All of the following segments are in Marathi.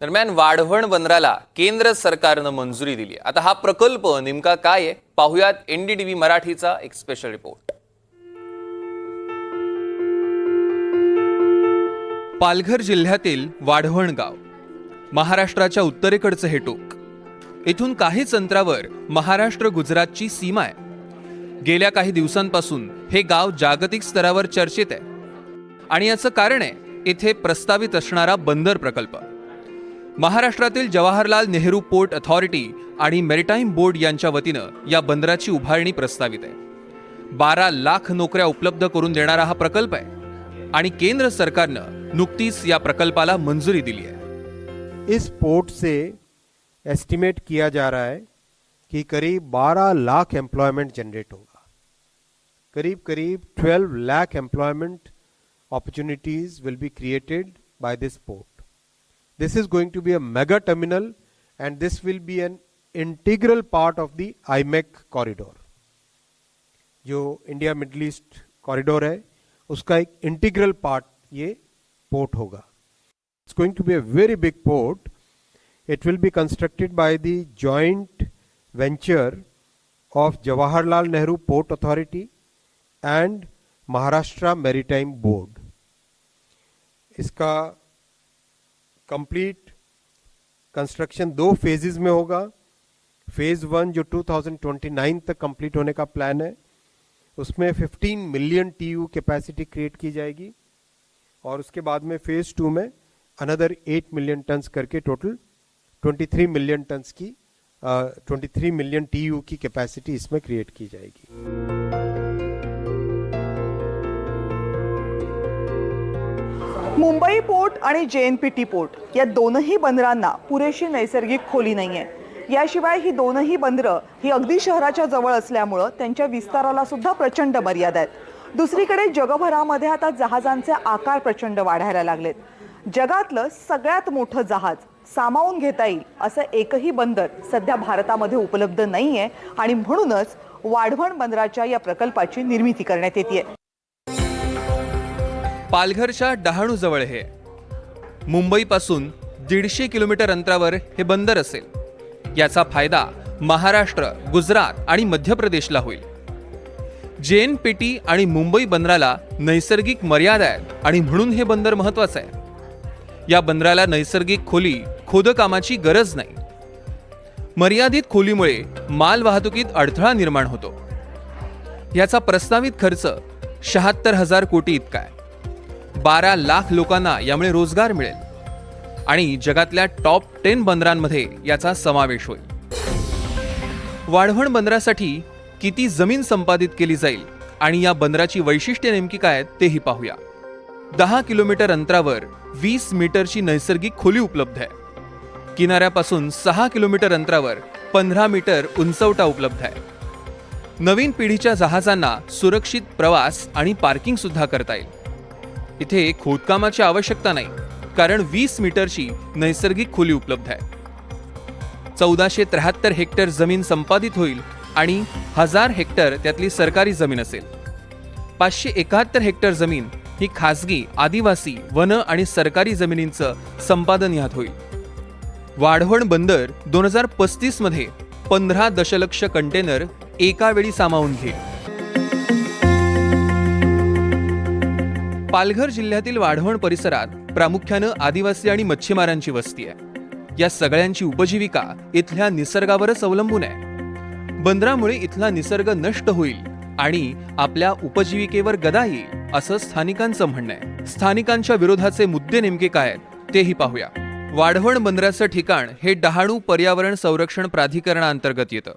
दरम्यान वाढवण बंदराला केंद्र सरकारनं मंजुरी दिली आहे। आता हा प्रकल्प नेमका काय आहे पाहुयात एनडीटीव्ही मराठीचा एक स्पेशल रिपोर्ट। पालघर जिल्ह्यातील वाढवण गाव महाराष्ट्राच्या उत्तरेकडचं हे टोक। इथून काहीच अंतरावर महाराष्ट्र गुजरातची सीमा आहे। गेल्या काही दिवसांपासून हे गाव जागतिक स्तरावर चर्चेत आहे आणि याचं कारण आहे इथे प्रस्तावित असणारा बंदर प्रकल्प। महाराष्ट्रातील जवाहरलाल नेहरू पोर्ट अथॉरिटी आणि मेरिटाईम बोर्ड यांच्या वतीनं या बंदराची उभारणी प्रस्तावित आहे। 12 लाख नोकऱ्या उपलब्ध करून देणारा हा प्रकल्प आहे आणि केंद्र सरकारनं नुकतीच या प्रकल्पाला मंजुरी दिली आहे। इस पोर्ट से एस्टिमेट किया जा रहा है कि करीब 12 लाख एम्प्लॉयमेंट जनरेट होगा। करीब 12 lakh employment opportunities will be created by this port. This is going to be a mega terminal and this will be an integral part of the IMEC corridor. जो इंडिया मिडल ईस्ट कॉरिडोर है उसका एक इंटीग्रल पार्ट ये पोर्ट होगा। It's going to be a very big port. It will be constructed by the joint venture of Jawaharlal Nehru Port Authority and Maharashtra maritime board. इसका कंप्लीट कंस्ट्रक्शन 2 फेजेस में होगा। फेज 1 जो 2029 तक कंप्लीट होने का प्लान है, उसमें 15 मिलियन TU कैपेसिटी क्रिएट की जाएगी और उसके बाद में फेज 2 में अनदर 8 मिलियन टन्स करके टोटल 23 मिलियन टन्स की 23 मिलियन TU की कैपेसिटी इसमें क्रिएट की जाएगी। मुंबई पोर्ट आणि JNPT पोर्ट या दोनही बंदरांना पुरेशी नैसर्गिक खोली नाहीये। याशिवाय ही दोनही बंदरं ही अगदी शहराच्या जवळ असल्यामुळे त्यांच्या विस्ताराला सुद्धा प्रचंड मर्यादा आहेत। दुसरीकडे जगभरामध्ये आता जहाजांचे आकार प्रचंड वाढायला लागलेत। जगातलं सगळ्यात मोठं जहाज सामावून घेता येईल असं एकही बंदर सध्या भारतामध्ये उपलब्ध नाहीये आणि म्हणूनच वाढवण बंदराच्या या प्रकल्पाची निर्मिती करण्यात येते। पालघरच्या डहाणू जवळ हे मुंबईपासून 150 किलोमीटर अंतरावर हे बंदर असेल। याचा फायदा महाराष्ट्र, गुजरात आणि मध्य प्रदेशला होईल। JNPT आणि मुंबई बंदराला नैसर्गिक मर्यादा आहेत आणि म्हणून हे बंदर महत्त्वाचं आहे। या बंदराला नैसर्गिक खोली खोदकामाची गरज नाही। मर्यादित खोलीमुळे माल वाहतुकीत अडथळा निर्माण होतो। याचा प्रस्तावित खर्च 76,000 कोटी इतका आहे। 12 लाख लोकांना यामुळे रोजगार मिळेल आणि जगातल्या टॉप 10 बंदरांमध्ये याचा समावेश होईल। वाढवण बंदरासाठी किती जमीन संपादित केली जाईल आणि या बंदराची वैशिष्ट्ये नेमकी काय तेही पाहूया। 10 किलोमीटर अंतरावर 20 मीटरची नैसर्गिक खोली उपलब्ध आहे। किनाऱ्यापासून 6 किलोमीटर अंतरावर 15 मीटर उंचवटा उपलब्ध आहे। नवीन पिढीच्या जहाजांना सुरक्षित प्रवास आणि पार्किंग सुद्धा करता येईल। इथे खोदकामाची आवश्यकता नाही कारण 20 मीटरची नैसर्गिक खोली उपलब्ध आहे। 1473 हेक्टर जमीन संपादित होईल आणि 1000 हेक्टर त्यातली सरकारी जमीन असेल। 571 हेक्टर जमीन ही खासगी, आदिवासी, वन आणि सरकारी जमिनींचं संपादन यात होईल। वाढवण बंदर 2035 मध्ये 15 दशलक्ष कंटेनर एका वेळी सामावून घेईल। पालघर जिल्ह्यातील वाढवण परिसरात प्रामुख्यानं आदिवासी आणि मच्छीमारांची वस्ती आहे। या सगळ्यांची उपजीविका इथल्या निसर्गावरच अवलंबून आहे। बंदरामुळे इथला निसर्ग नष्ट होईल आणि आपल्या उपजीविकेवर गदा येईल असं स्थानिकांचं म्हणणं आहे। स्थानिकांच्या विरोधाचे मुद्दे नेमके काय तेही पाहूया। वाढवण बंदराचं ठिकाण हे डहाणू पर्यावरण संरक्षण प्राधिकरणाअंतर्गत येतं।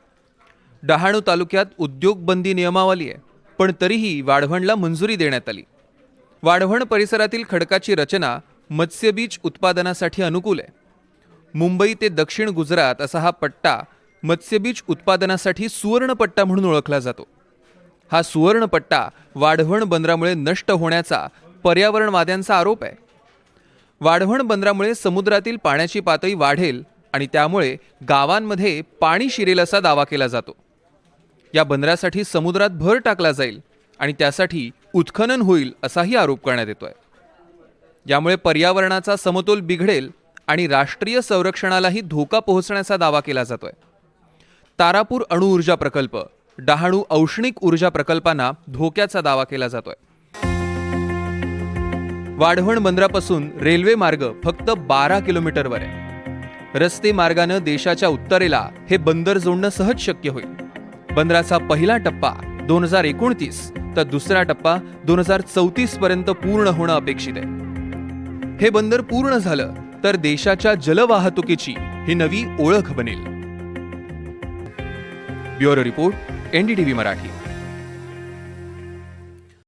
डहाणू तालुक्यात उद्योग बंदी नियमावली आहे, पण तरीही वाढवणला मंजुरी देण्यात आली। वाढवण परिसरातील खडकाची रचना मत्स्यबीज उत्पादनासाठी अनुकूल आहे। मुंबई ते दक्षिण गुजरात असा हा पट्टा मत्स्यबीज उत्पादनासाठी सुवर्ण पट्टा म्हणून ओळखला जातो। हा सुवर्ण पट्टा वाढवण बंदरामुळे नष्ट होण्याचा पर्यावरणवाद्यांचा आरोप आहे। वाढवण बंदरामुळे समुद्रातील पाण्याची पातळी वाढेल आणि त्यामुळे गावांमध्ये पाणी शिरेल असा दावा केला जातो। या बंदरासाठी समुद्रात भर टाकला जाईल आणि त्यासाठी उत्खनन होईल असाही आरोप करण्यात येतोय। यामुळे पर्यावरणाचा समतोल बिघडेल आणि राष्ट्रीय संरक्षणालाही धोका पोहोचण्याचा दावा केला जातोय. तारापूर अणुऊर्जा प्रकल्प, डहाणू औष्णिक ऊर्जा प्रकल्पांना धोक्याचा दावा केला जातोय. वाढवण बंदरापासून रेल्वे मार्ग फक्त 12 किलोमीटरवर आहे. रस्ते मार्गानं देशाच्या उत्तरेला हे बंदर जोडणं सहज शक्य होईल. बंदराचा पहिला टप्पा 2029 तर दुसरा टप्पा 2034 पर्यंत पूर्ण होणं अपेक्षित आहे. हे बंदर पूर्ण झालं तर देशाच्या जलवाहतुकीची ही नवी ओळख बनेल. Bureau report, NDTV Marathi.